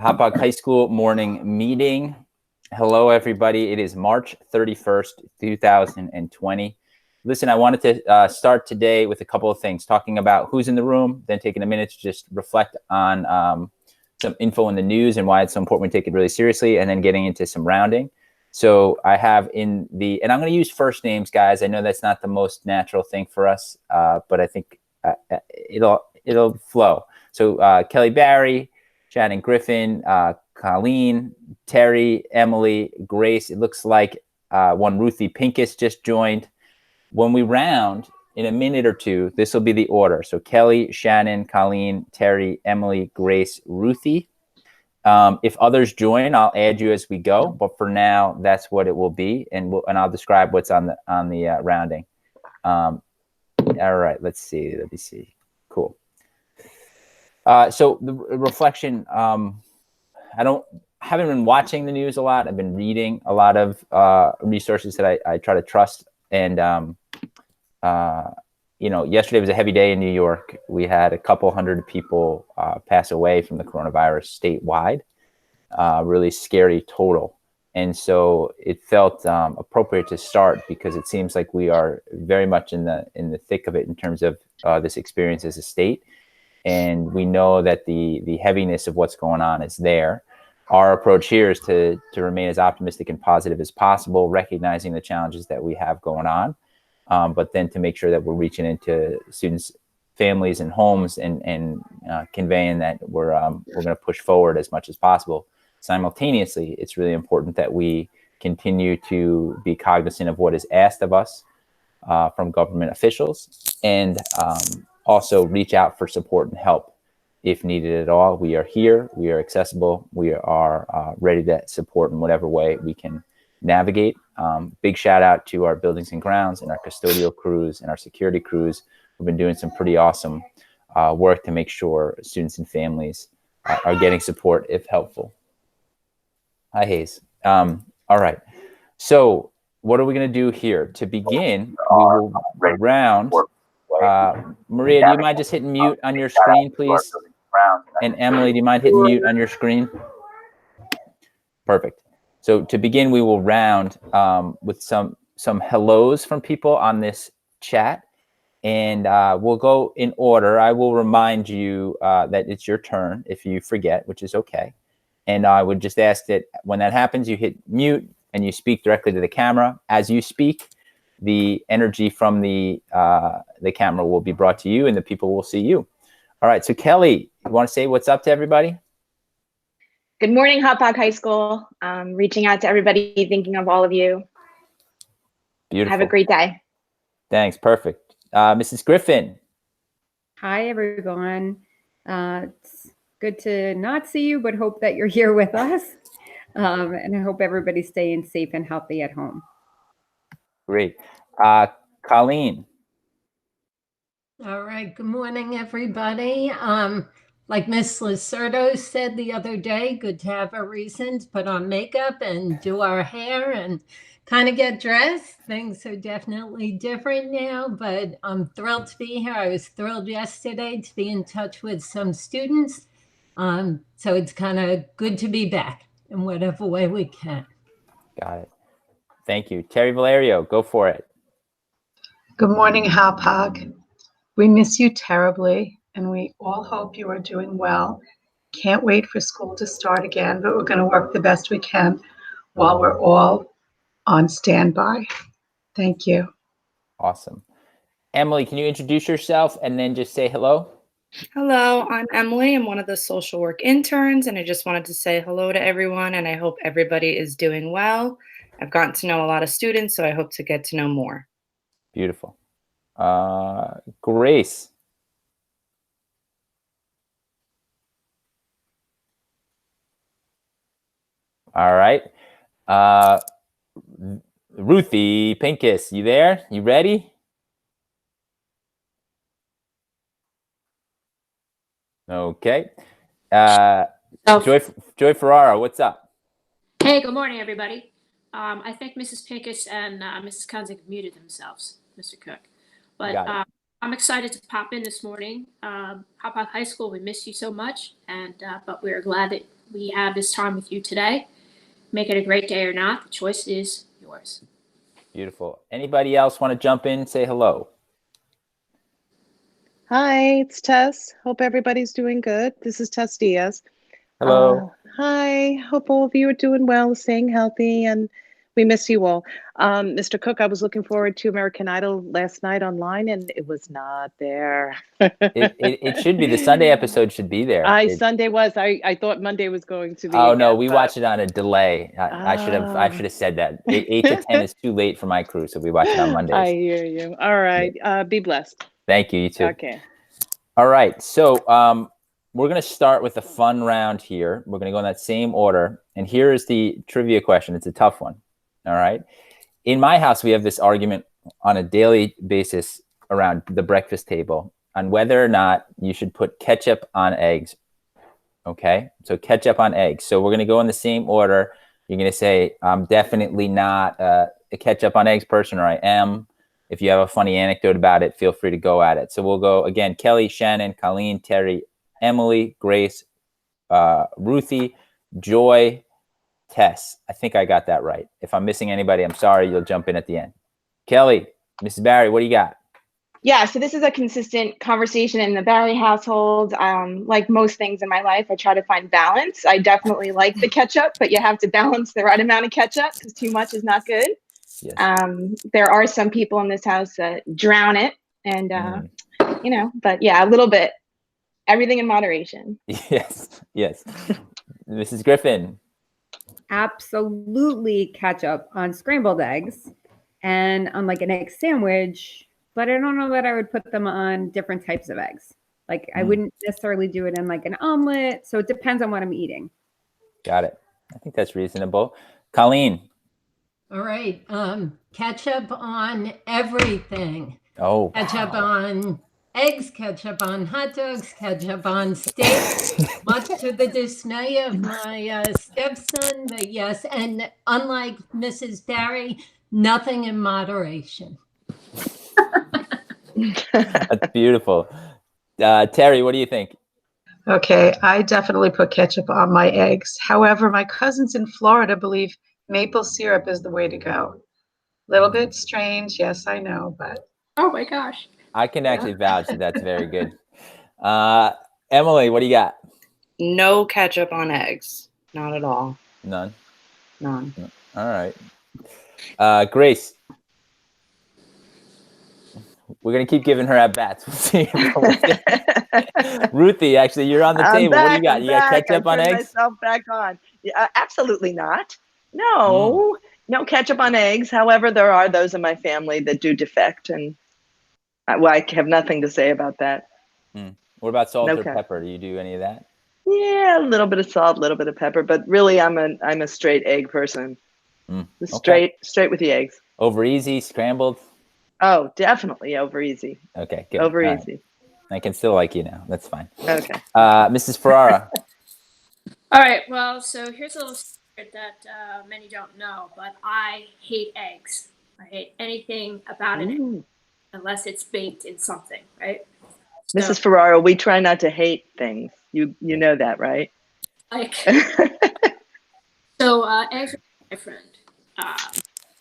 Hauppauge High School morning meeting. Hello, everybody. It is March 31st, 2020. Listen, I wanted to start today with a couple of things, talking about who's in the room, then taking a minute to just reflect on some info in the news and why it's so important we take it really seriously, and then getting into some rounding. So I have and I'm going to use first names, guys. I know that's not the most natural thing for us, but I think it'll flow. So Kelly Barry, Shannon Griffin, Colleen, Terry, Emily, Grace. It looks like one Ruthie Pincus just joined. When we round in a minute or two, this will be the order. So Kelly, Shannon, Colleen, Terry, Emily, Grace, Ruthie. If others join, I'll add you as we go. But for now, that's what it will be, and I'll describe what's on the rounding. All right, let's see. Let me see. Cool. So the reflection, I haven't been watching the news a lot. I've been reading a lot of resources that I try to trust. And, yesterday was a heavy day in New York. We had a couple hundred people pass away from the coronavirus statewide, really scary total. And so it felt appropriate to start because it seems like we are very much in the thick of it in terms of this experience as a state. And we know that the heaviness of what's going on is there. Our approach here is to remain as optimistic and positive as possible, recognizing the challenges that we have going on, but then to make sure that we're reaching into students' families and homes and conveying that we're going to push forward as much as possible. Simultaneously, it's really important that we continue to be cognizant of what is asked of us from government officials, and also reach out for support and help if needed at all. We are here, we are accessible, we are ready to support in whatever way we can navigate. Big shout out to our buildings and grounds and our custodial crews and our security crews who've been doing some pretty awesome work to make sure students and families are getting support if helpful. Hi, Hayes. All right. So what are we going to do here? To begin, we will round. Maria, do you mind just hitting mute on your screen, please? And Emily, do you mind hitting mute on your screen? Perfect. So to begin, we will round with some hellos from people on this chat. And we'll go in order. I will remind you that it's your turn if you forget, which is okay. And I would just ask that when that happens, you hit mute and you speak directly to the camera. As you speak, the energy from the camera will be brought to you and the people will see you. All right. So Kelly, you want to say what's up to everybody? Good morning, Hauppauge High School. Reaching out to everybody, thinking of all of you. Beautiful. Have a great day. Thanks. Perfect. Mrs. Griffin. Hi, everyone. It's good to not see you, but hope that you're here with us. And I hope everybody's staying safe and healthy at home. Great. Colleen. All right. Good morning, everybody. Like Miss Lacerdo said the other day, good to have a reason to put on makeup and do our hair and kind of get dressed. Things are definitely different now, but I'm thrilled to be here. I was thrilled yesterday to be in touch with some students. So it's kind of good to be back in whatever way we can. Got it. Thank you. Terry Valerio, go for it. Good morning, Hauppauge. We miss you terribly, and we all hope you are doing well. Can't wait for school to start again, but we're going to work the best we can while we're all on standby. Thank you. Awesome. Emily, can you introduce yourself and then just say hello? Hello, I'm Emily. I'm one of the social work interns, and I just wanted to say hello to everyone, and I hope everybody is doing well. I've gotten to know a lot of students, so I hope to get to know more. Beautiful. Grace. All right. Ruthie Pincus, you there? You ready? Okay. Joy Ferrara, what's up? Hey, good morning, everybody. I think Mrs. Pincus and Mrs. Kunzig have muted themselves, Mr. Cook. But I'm excited to pop in this morning. Hauppauge High School, we miss you so much, and but we're glad that we have this time with you today. Make it a great day or not. The choice is yours. Beautiful. Anybody else want to jump in and say hello? Hi, it's Tess. Hope everybody's doing good. This is Tess Diaz. Hello. Hi, hope all of you are doing well, staying healthy, and we miss you all. Mr. Cook, I was looking forward to American Idol last night online, and it was not there. It should be. The Sunday episode should be there. Sunday was. I thought Monday was going to be. Oh no, again, we but- watch it on a delay. I should have said that. 8 to 10 is too late for my crew, so we watch it on Mondays. I hear you. All right. Be blessed. Thank you. You too. Okay. All right. So we're going to start with a fun round here. We're going to go in that same order. And here is the trivia question. It's a tough one. All right. In my house, we have this argument on a daily basis around the breakfast table on whether or not you should put ketchup on eggs. Okay. So ketchup on eggs. So we're going to go in the same order. You're going to say, I'm definitely not a ketchup on eggs person, or I am. If you have a funny anecdote about it, feel free to go at it. So we'll go again, Kelly, Shannon, Colleen, Terry, Emily, Grace, Ruthie, Joy, Tess. I think I got that right. If I'm missing anybody, I'm sorry. You'll jump in at the end. Kelly, Mrs. Barry, what do you got? Yeah, so this is a consistent conversation in the Barry household. Like most things in my life, I try to find balance. I definitely like the ketchup, but you have to balance the right amount of ketchup because too much is not good. Yes. There are some people in this house that drown it, and but yeah, a little bit. Everything in moderation. Yes. Mrs. Griffin. Absolutely ketchup on scrambled eggs and on like an egg sandwich, but I don't know that I would put them on different types of eggs. Like I wouldn't necessarily do it in like an omelet. So it depends on what I'm eating. Got it. I think that's reasonable. Colleen. All right. Ketchup on everything. Oh. Ketchup on eggs, ketchup on hot dogs, ketchup on steak, much to the dismay of my stepson. But yes, and unlike Mrs. Barry, nothing in moderation. That's beautiful. Terry, what do you think? Okay, I definitely put ketchup on my eggs. However, my cousins in Florida believe maple syrup is the way to go. Little bit strange, yes, I know, but. Oh my gosh. I can actually vouch that that's very good. Emily, what do you got? No ketchup on eggs. Not at all. None. None. All right. Grace. We're going to keep giving her at bats. We'll see. Ruthie, actually, you're on the table. What do you got? You got ketchup on eggs? Myself back on. Yeah, absolutely not. No, no ketchup on eggs. However, there are those in my family that do defect, and I have nothing to say about that. What about salt or pepper? Do you do any of that? Yeah, a little bit of salt, a little bit of pepper, but really, I'm a straight egg person. Straight with the eggs. Over easy, scrambled. Oh, definitely over easy. Okay, good. Over easy. Right. I can still like you now. That's fine. Okay. Mrs. Ferrara. All right. Well, so here's a little secret that many don't know, but I hate eggs. I hate anything about it unless it's baked in something, right? So, Mrs. Ferrara, we try not to hate things. You know that, right? Like, so eggs are my friend.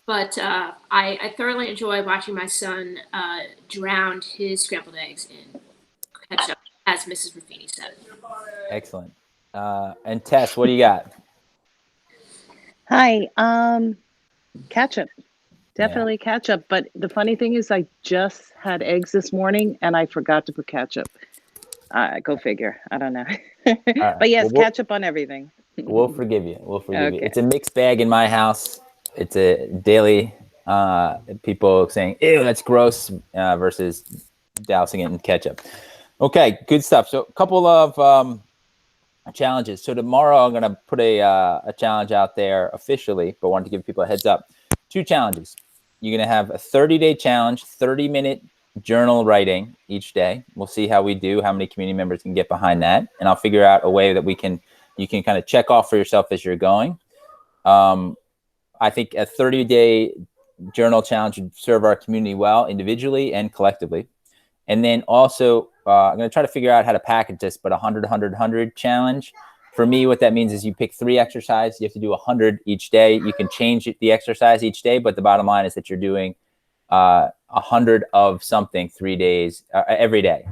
But I thoroughly enjoy watching my son drown his scrambled eggs in ketchup, as Mrs. Ruffini said. Excellent. And Tess, what do you got? Hi. Ketchup. Definitely ketchup. But the funny thing is I just had eggs this morning and I forgot to put ketchup. Go figure. I don't know. Right. But yes, ketchup on everything. We'll forgive you. We'll forgive you. It's a mixed bag in my house. It's a daily people saying, ew, that's gross, versus dousing it in ketchup. Okay, good stuff. So a couple of challenges. So tomorrow I'm going to put a challenge out there officially, but wanted to give people a heads up. 2 challenges. You're going to have a 30-day challenge, 30-minute journal writing each day. We'll see how we do, how many community members can get behind that. And I'll figure out a way that you can kind of check off for yourself as you're going. I think a 30-day journal challenge would serve our community well, individually and collectively. And then also, I'm going to try to figure out how to package this, but 100 challenge For me, what that means is you pick 3 exercises. You have to do 100 each day. You can change the exercise each day, but the bottom line is that you're doing 100 of something 3 days every day.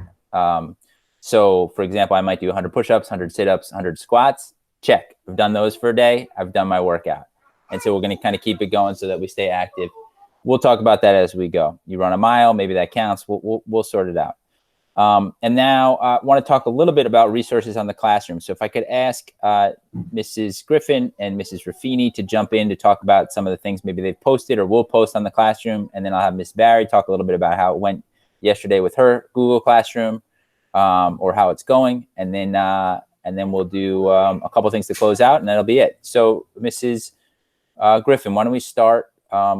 So, for example, I might do 100 push-ups, 100 sit-ups, 100 squats. Check. I've done those for a day. I've done my workout. And so we're going to kind of keep it going so that we stay active. We'll talk about that as we go. You run a mile, maybe that counts. We'll sort it out. And now I want to talk a little bit about resources on the classroom. So if I could ask Mrs. Griffin and Mrs. Ruffini to jump in to talk about some of the things maybe they've posted or will post on the classroom. And then I'll have Miss Barry talk a little bit about how it went yesterday with her Google Classroom or how it's going. And then we'll do a couple things to close out, and that'll be it. So Mrs. Griffin, why don't we start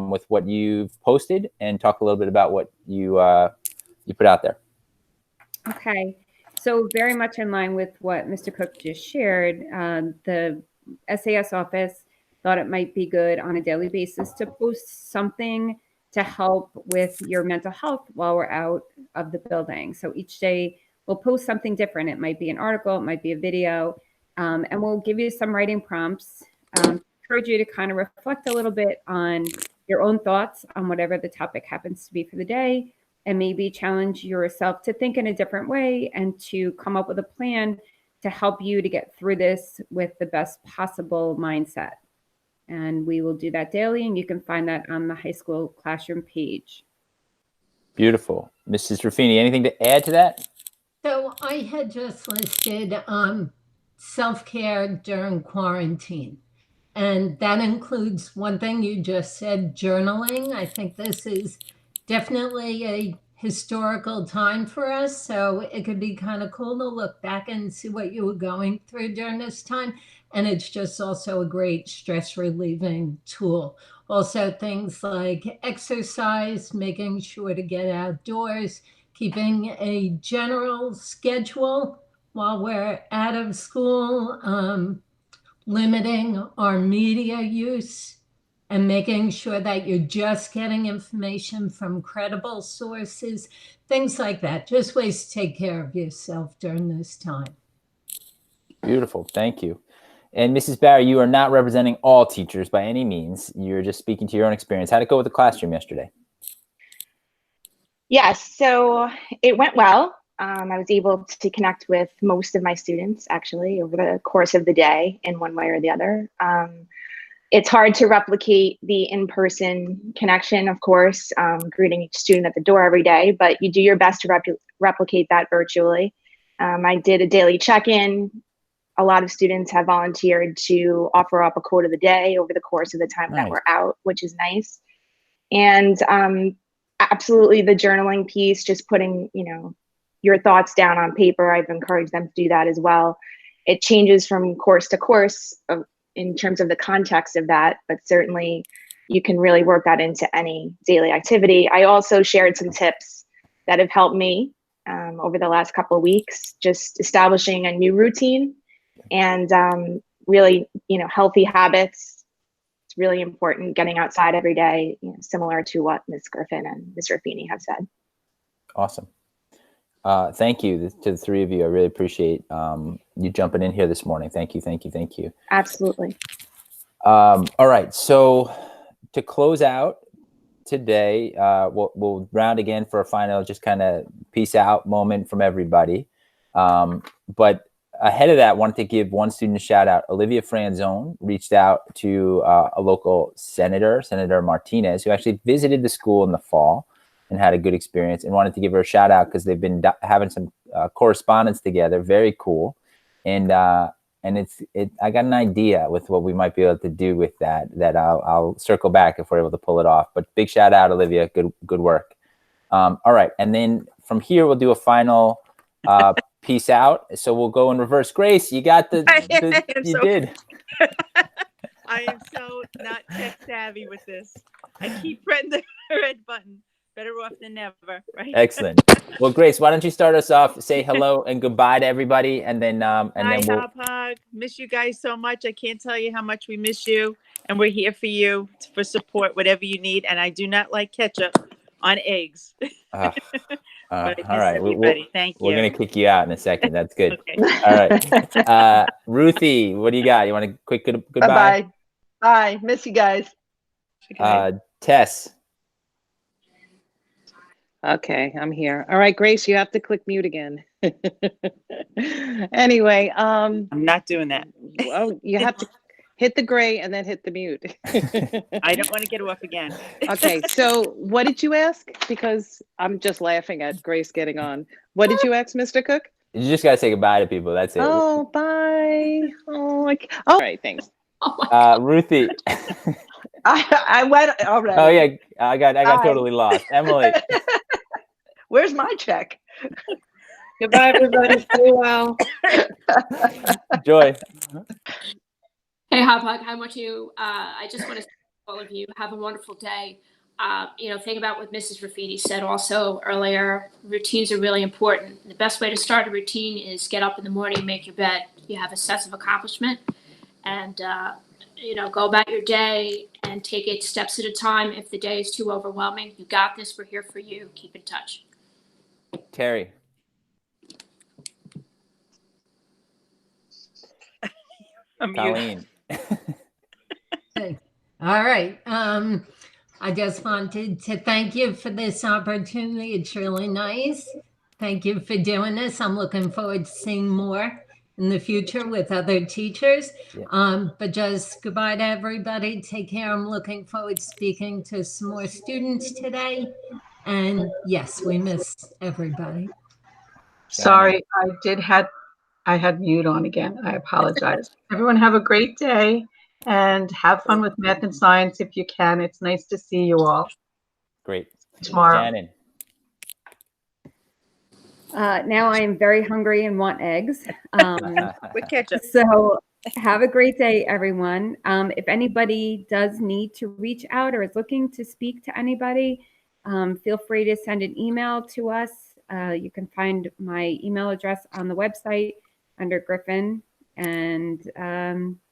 with what you've posted and talk a little bit about what you put out there. Okay, so very much in line with what Mr. Cook just shared, the SAS office thought it might be good on a daily basis to post something to help with your mental health while we're out of the building. So each day we'll post something different. It might be an article, it might be a video, and we'll give you some writing prompts, encourage you to kind of reflect a little bit on your own thoughts on whatever the topic happens to be for the day, and maybe challenge yourself to think in a different way and to come up with a plan to help you to get through this with the best possible mindset. And we will do that daily, and you can find that on the high school classroom page. Beautiful. Mrs. Ruffini, anything to add to that? So I had just listed self-care during quarantine. And that includes one thing you just said, journaling. I think this is definitely a historical time for us. So it could be kind of cool to look back and see what you were going through during this time. And it's just also a great stress relieving tool. Also things like exercise, making sure to get outdoors, keeping a general schedule while we're out of school, limiting our media use, and making sure that you're just getting information from credible sources, things like that. Just ways to take care of yourself during this time. Beautiful. Thank you. And Mrs. Barry, you are not representing all teachers by any means. You're just speaking to your own experience. How'd it go with the classroom yesterday? Yes, so it went well. I was able to connect with most of my students actually over the course of the day in one way or the other. It's hard to replicate the in-person connection, of course, greeting each student at the door every day, but you do your best to replicate that virtually. I did a daily check-in. A lot of students have volunteered to offer up a quote of the day over the course of the time that we're out, which is nice. And absolutely the journaling piece, just putting, your thoughts down on paper. I've encouraged them to do that as well. It changes from course to course in terms of the context of that, but certainly you can really work that into any daily activity. I also shared some tips that have helped me over the last couple of weeks, just establishing a new routine and really, healthy habits. It's really important, getting outside every day, similar to what Ms. Griffin and Ms. Ruffini have said. Awesome. Thank you to the three of you. I really appreciate you jumping in here this morning. Thank you, thank you, thank you. Absolutely. All right, so to close out today, we'll round again for a final just kind of peace out moment from everybody. But ahead of that, I wanted to give one student a shout out. Olivia Franzone reached out to a local senator, Senator Martinez, who actually visited the school in the fall and had a good experience, and wanted to give her a shout out because they've been having some correspondence together. Very cool. And I got an idea with what we might be able to do with that I'll circle back if we're able to pull it off. But big shout out, Olivia. Good work. All right. And then from here, we'll do a final peace out. So we'll go in reverse. Grace, you got you did. I am so not tech savvy with this. I keep pressing the red button. Better off than never, right? Excellent. Well, Grace, why don't you start us off? Say hello and goodbye to everybody, and then Hi, we'll Hug. Miss you guys so much. I can't tell you how much we miss you, and we're here for you for support, whatever you need. And I do not like ketchup on eggs. But I All miss right. everybody. Thank you. We're going to kick you out in a second. That's good. Okay. All right. Ruthie, what do you got? You want a quick goodbye? Bye-bye. Bye. Miss you guys. Tess. Okay, I'm here. All right, Grace, you have to click mute again. Anyway, I'm not doing that. well, you have to hit the gray and then hit the mute. I don't want to get off again. Okay, so what did you ask? Because I'm just laughing at Grace getting on. What did you ask, Mr. Cook? You just got to say goodbye to people. That's it. Oh, bye. Oh, all right, thanks. Ruthie. I went already. Oh, yeah. I got totally lost. Emily. Where's my check? Goodbye, everybody. Stay well. Joy. Hey, Hop Hog, I want you. I just want to say to all of you, have a wonderful day. Think about what Mrs. Ruffini said also earlier. Routines are really important. The best way to start a routine is get up in the morning, make your bed. You have a sense of accomplishment, and go about your day and take it steps at a time. If the day is too overwhelming, you got this. We're here for you. Keep in touch. Carrie. Colleen. Okay. All right. I just wanted to thank you for this opportunity. It's really nice. Thank you for doing this. I'm looking forward to seeing more in the future with other teachers. Yeah. But just goodbye to everybody. Take care. I'm looking forward to speaking to some more students today. And yes, we miss everybody. Sorry, I had mute on again. I apologize. Everyone have a great day and have fun with math and science if you can. It's nice to see you all. Great. Tomorrow. Shannon. Now I am very hungry and want eggs. With ketchup. So have a great day, everyone. If anybody does need to reach out or is looking to speak to anybody, feel free to send an email to us. You can find my email address on the website under Griffin. And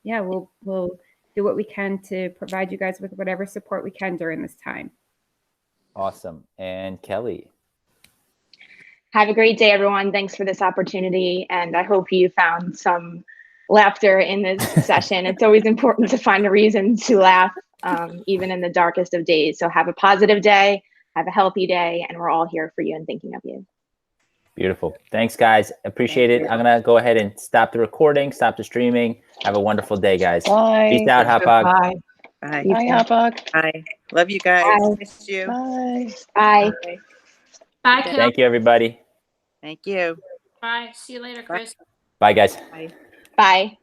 we'll do what we can to provide you guys with whatever support we can during this time. Awesome. And Kelly. Have a great day, everyone. Thanks for this opportunity. And I hope you found some laughter in this session. It's always important to find a reason to laugh, even in the darkest of days. So have a positive day, have a healthy day, and we're all here for you and thinking of you. Beautiful. Thanks, guys. Appreciate it. I'm going to go ahead and stop the recording, stop the streaming. Have a wonderful day, guys. Bye. Peace out, Hop Hog. Bye. Bye. Bye, Hop Hog. Bye. Love you guys. Bye. Miss you. Bye. Bye. Bye. Bye, Kim. Thank you, everybody. Thank you. Bye. See you later, Chris. Bye, guys. Bye. Bye.